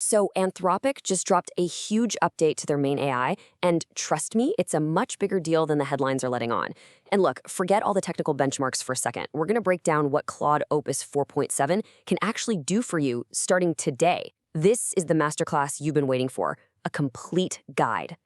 So Anthropic just dropped a huge update to their main AI, and trust me, it's a much bigger deal than the headlines are letting on. And look, forget all the technical benchmarks for a second. We're going to break down what Claude Opus 4.7 can actually do for you starting today. This is the masterclass you've been waiting for, a complete guide.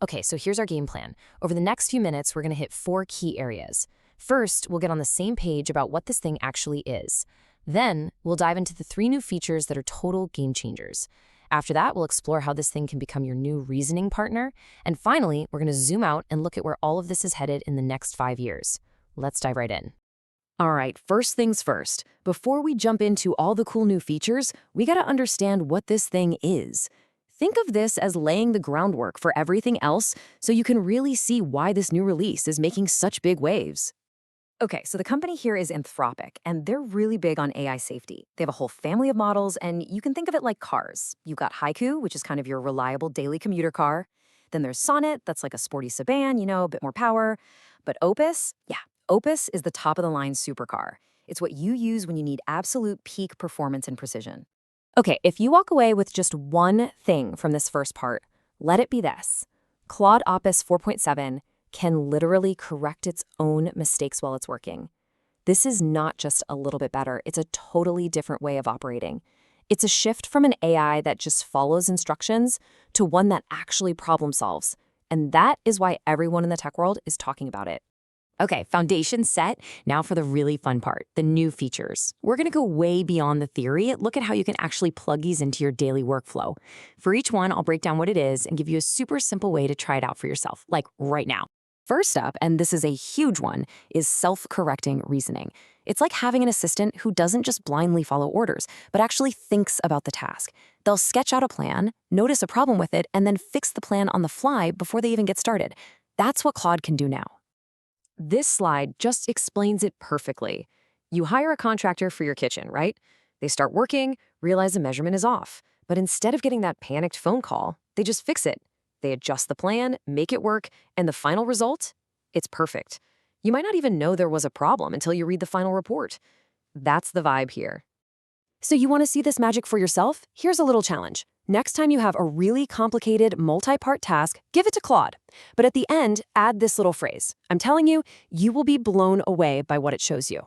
Okay, so here's our game plan. Over the next few minutes, we're going to hit 4 key areas. First, we'll get on the same page about what this thing actually is. Then, we'll dive into the 3 new features that are total game changers. After that, we'll explore how this thing can become your new reasoning partner. And finally, we're going to zoom out and look at where all of this is headed in the next 5 years. Let's dive right in. All right, first things first. Before we jump into all the cool new features, we got to understand what this thing is. Think of this as laying the groundwork for everything else so you can really see why this new release is making such big waves. Okay, so the company here is Anthropic, and they're really big on AI safety. They have a whole family of models, and you can think of it like cars. You've got Haiku, which is kind of your reliable daily commuter car. Then there's Sonnet, that's like a sporty sedan, a bit more power. But Opus, Opus is the top-of-the-line supercar. It's what you use when you need absolute peak performance and precision. Okay, if you walk away with just one thing from this first part, let it be this. Claude Opus 4.7 can literally correct its own mistakes while it's working. This is not just a little bit better, it's a totally different way of operating. It's a shift from an AI that just follows instructions to one that actually problem solves. And that is why everyone in the tech world is talking about it. Okay, foundation set. Now for the really fun part, the new features. We're going to go way beyond the theory. Look at how you can actually plug these into your daily workflow. For each one, I'll break down what it is and give you a super simple way to try it out for yourself, like right now. First up, and this is a huge one, is self-correcting reasoning. It's like having an assistant who doesn't just blindly follow orders, but actually thinks about the task. They'll sketch out a plan, notice a problem with it, and then fix the plan on the fly before they even get started. That's what Claude can do now. This slide just explains it perfectly. You hire a contractor for your kitchen, right? They start working, realize a measurement is off. But instead of getting that panicked phone call, they just fix it. They adjust the plan, make it work, and the final result? It's perfect. You might not even know there was a problem until you read the final report. That's the vibe here. So you want to see this magic for yourself? Here's a little challenge. Next time you have a really complicated, multi-part task, give it to Claude. But at the end, add this little phrase. I'm telling you, you will be blown away by what it shows you.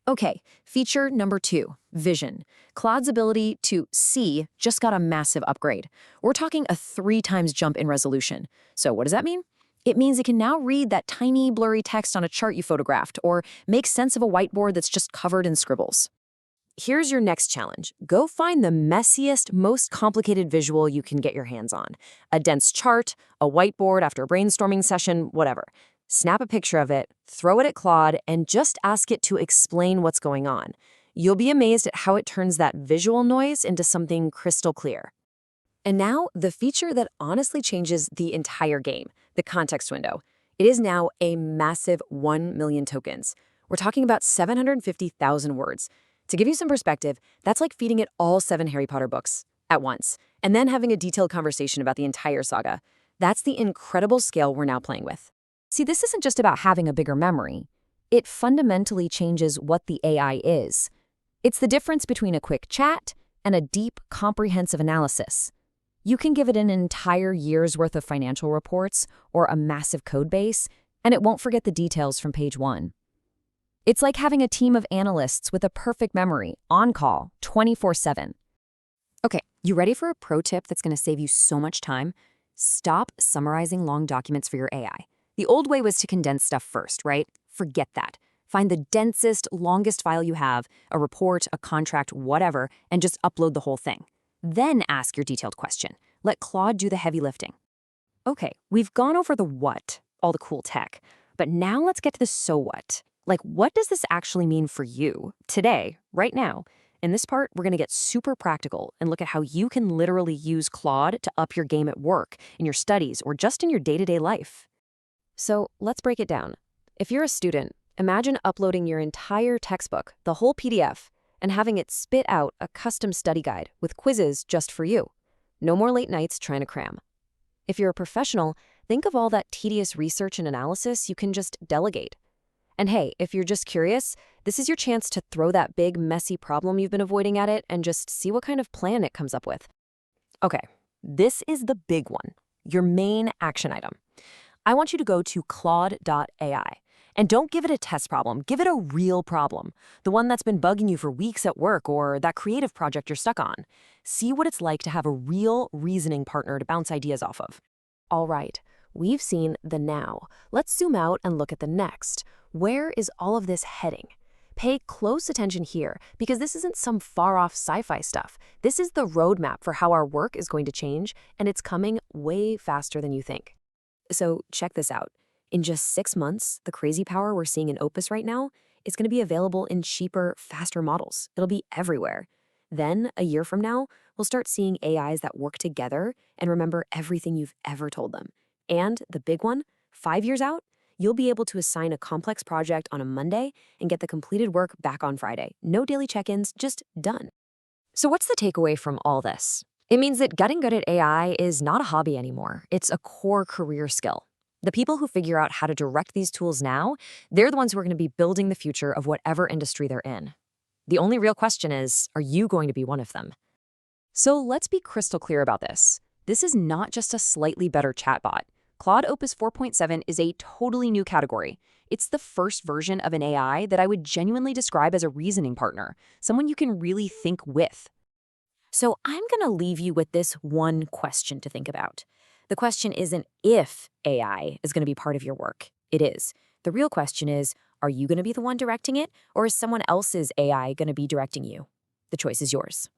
Okay, feature number 2, vision. Claude's ability to see just got a massive upgrade. We're talking a 3 times jump in resolution. So what does that mean? It means it can now read that tiny, blurry text on a chart you photographed or make sense of a whiteboard that's just covered in scribbles. Here's your next challenge. Go find the messiest, most complicated visual you can get your hands on. A dense chart, a whiteboard after a brainstorming session, whatever. Snap a picture of it, throw it at Claude, and just ask it to explain what's going on. You'll be amazed at how it turns that visual noise into something crystal clear. And now, the feature that honestly changes the entire game, the context window. It is now a massive 1 million tokens. We're talking about 750,000 words. To give you some perspective, that's like feeding it all 7 Harry Potter books at once, and then having a detailed conversation about the entire saga. That's the incredible scale we're now playing with. See, this isn't just about having a bigger memory. It fundamentally changes what the AI is. It's the difference between a quick chat and a deep, comprehensive analysis. You can give it an entire year's worth of financial reports or a massive code base, and it won't forget the details from page 1. It's like having a team of analysts with a perfect memory, on call, 24/7. Okay, you ready for a pro tip that's going to save you so much time? Stop summarizing long documents for your AI. The old way was to condense stuff first, right? Forget that. Find the densest, longest file you have, a report, a contract, whatever, and just upload the whole thing. Then ask your detailed question. Let Claude do the heavy lifting. Okay, we've gone over the what, all the cool tech, but now let's get to the so what. Like, what does this actually mean for you, today, right now? In this part, we're going to get super practical and look at how you can literally use Claude to up your game at work, in your studies, or just in your day-to-day life. So let's break it down. If you're a student, imagine uploading your entire textbook, the whole PDF, and having it spit out a custom study guide with quizzes just for you. No more late nights trying to cram. If you're a professional, think of all that tedious research and analysis you can just delegate. And hey, if you're just curious, this is your chance to throw that big, messy problem you've been avoiding at it and just see what kind of plan it comes up with. Okay, this is the big one, your main action item. I want you to go to Claude.ai. And don't give it a test problem, give it a real problem. The one that's been bugging you for weeks at work or that creative project you're stuck on. See what it's like to have a real reasoning partner to bounce ideas off of. All right, we've seen the now. Let's zoom out and look at the next. Where is all of this heading? Pay close attention here, because this isn't some far-off sci-fi stuff. This is the roadmap for how our work is going to change, and it's coming way faster than you think. So check this out. In just 6 months, the crazy power we're seeing in Opus right now is going to be available in cheaper, faster models. It'll be everywhere. Then, a year from now, we'll start seeing AIs that work together and remember everything you've ever told them. And the big one, 5 years out, you'll be able to assign a complex project on a Monday and get the completed work back on Friday. No daily check-ins, just done. So what's the takeaway from all this? It means that getting good at AI is not a hobby anymore. It's a core career skill. The people who figure out how to direct these tools now, they're the ones who are going to be building the future of whatever industry they're in. The only real question is, are you going to be one of them? So let's be crystal clear about this. This is not just a slightly better chatbot. Claude Opus 4.7 is a totally new category. It's the first version of an AI that I would genuinely describe as a reasoning partner, someone you can really think with. So I'm going to leave you with this one question to think about. The question isn't if AI is going to be part of your work. It is. The real question is, are you going to be the one directing it, or is someone else's AI going to be directing you? The choice is yours.